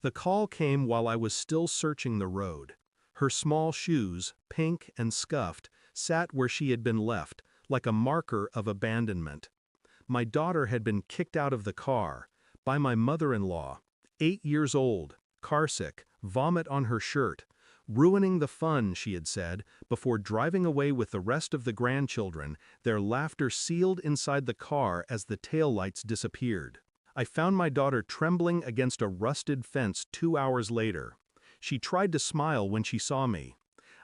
The call came while I was still searching the road. Her small shoes, pink and scuffed, sat where she had been left, like a marker of abandonment. My daughter had been kicked out of the car, by my mother-in-law, 8 years old, carsick, vomit on her shirt, ruining the fun, she had said, before driving away with the rest of the grandchildren, their laughter sealed inside the car as the taillights disappeared. I found my daughter trembling against a rusted fence 2 hours later. She tried to smile when she saw me.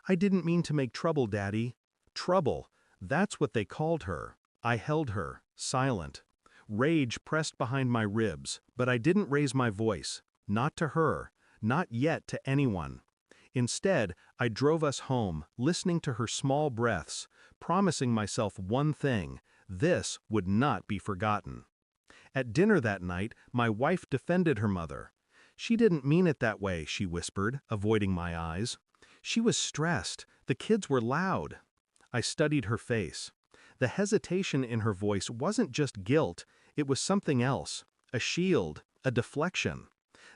"I didn't mean to make trouble, Daddy." Trouble, that's what they called her. I held her, silent. Rage pressed behind my ribs, but I didn't raise my voice. Not to her, not yet to anyone. Instead, I drove us home, listening to her small breaths, promising myself one thing: this would not be forgotten. At dinner that night, my wife defended her mother. "She didn't mean it that way," she whispered, avoiding my eyes. "She was stressed. The kids were loud." I studied her face. The hesitation in her voice wasn't just guilt, it was something else, a shield, a deflection.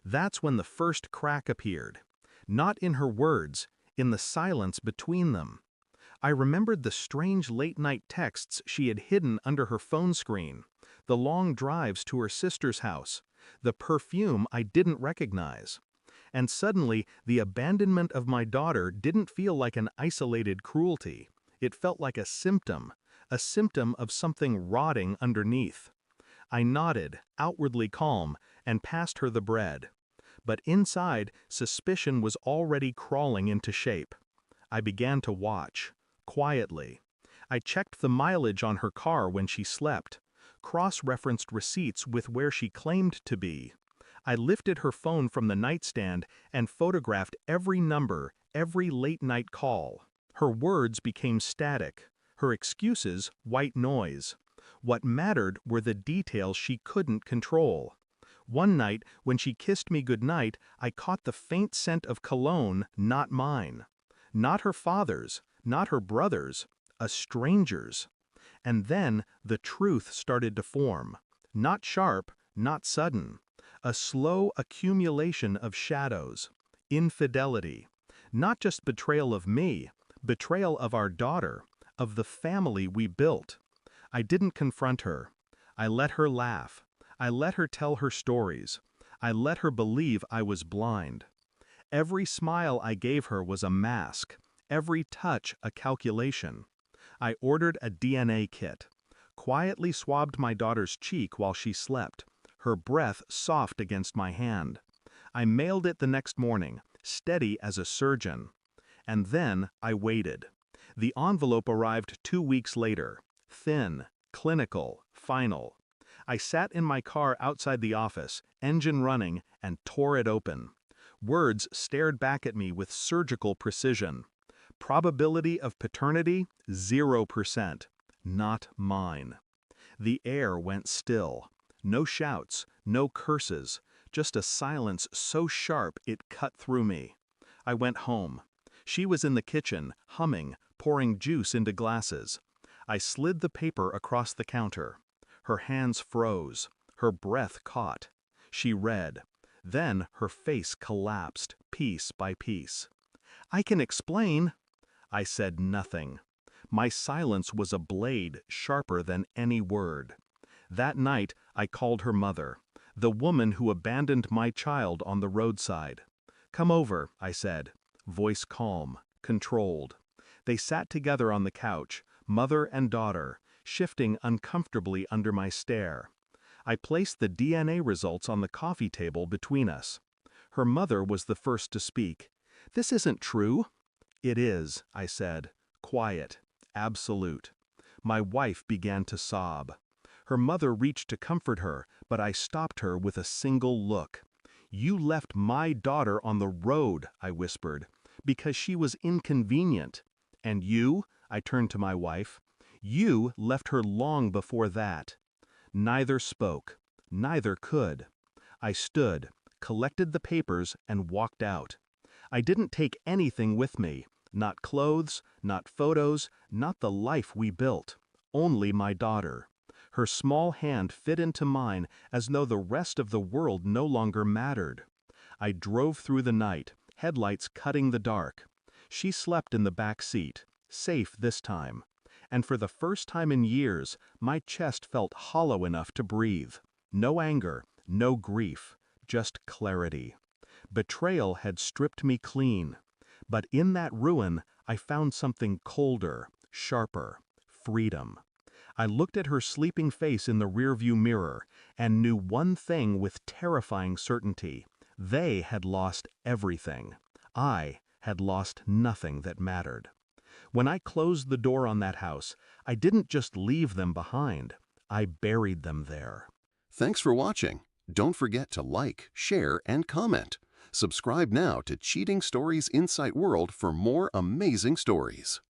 That's when the first crack appeared. Not in her words, in the silence between them. I remembered the strange late-night texts she had hidden under her phone screen, the long drives to her sister's house, the perfume I didn't recognize. And suddenly, the abandonment of my daughter didn't feel like an isolated cruelty. It felt like a symptom of something rotting underneath. I nodded, outwardly calm, and passed her the bread. But inside, suspicion was already crawling into shape. I began to watch. Quietly. I checked the mileage on her car when she slept, cross-referenced receipts with where she claimed to be. I lifted her phone from the nightstand and photographed every number, every late-night call. Her words became static, her excuses white noise. What mattered were the details she couldn't control. One night, when she kissed me goodnight, I caught the faint scent of cologne, not mine. Not her father's, not her brother's, a stranger's. And then the truth started to form. Not sharp, not sudden. A slow accumulation of shadows. Infidelity. Not just betrayal of me, betrayal of our daughter, of the family we built. I didn't confront her. I let her laugh. I let her tell her stories. I let her believe I was blind. Every smile I gave her was a mask. Every touch a calculation. I ordered a DNA kit. Quietly swabbed my daughter's cheek while she slept, her breath soft against my hand. I mailed it the next morning, steady as a surgeon. And then I waited. The envelope arrived 2 weeks later, thin, clinical, final. I sat in my car outside the office, engine running, and tore it open. Words stared back at me with surgical precision. Probability of paternity, 0%. Not mine. The air went still. No shouts, no curses, just a silence so sharp it cut through me. I went home. She was in the kitchen, humming, pouring juice into glasses. I slid the paper across the counter. Her hands froze. Her breath caught. She read. Then her face collapsed, piece by piece. "I can explain." I said nothing. My silence was a blade sharper than any word. That night, I called her mother, the woman who abandoned my child on the roadside. "Come over," I said, voice calm, controlled. They sat together on the couch, mother and daughter, shifting uncomfortably under my stare. I placed the DNA results on the coffee table between us. Her mother was the first to speak. "This isn't true." "It is," I said, quiet, absolute. My wife began to sob. Her mother reached to comfort her, but I stopped her with a single look. "You left my daughter on the road," I whispered, "because she was inconvenient. And you," I turned to my wife, "you left her long before that." Neither spoke. Neither could. I stood, collected the papers, and walked out. I didn't take anything with me. Not clothes, not photos, not the life we built. Only my daughter. Her small hand fit into mine as though the rest of the world no longer mattered. I drove through the night, headlights cutting the dark. She slept in the back seat, safe this time. And for the first time in years, my chest felt hollow enough to breathe. No anger, no grief, just clarity. Betrayal had stripped me clean. But in that ruin, I found something colder, sharper: freedom. I looked at her sleeping face in the rearview mirror and knew one thing with terrifying certainty: they had lost everything. I had lost nothing that mattered. When I closed the door on that house, I didn't just leave them behind. I buried them there. Thanks for watching. Don't forget to like, share, and comment. Subscribe now to Cheating Stories Insight World for more amazing stories.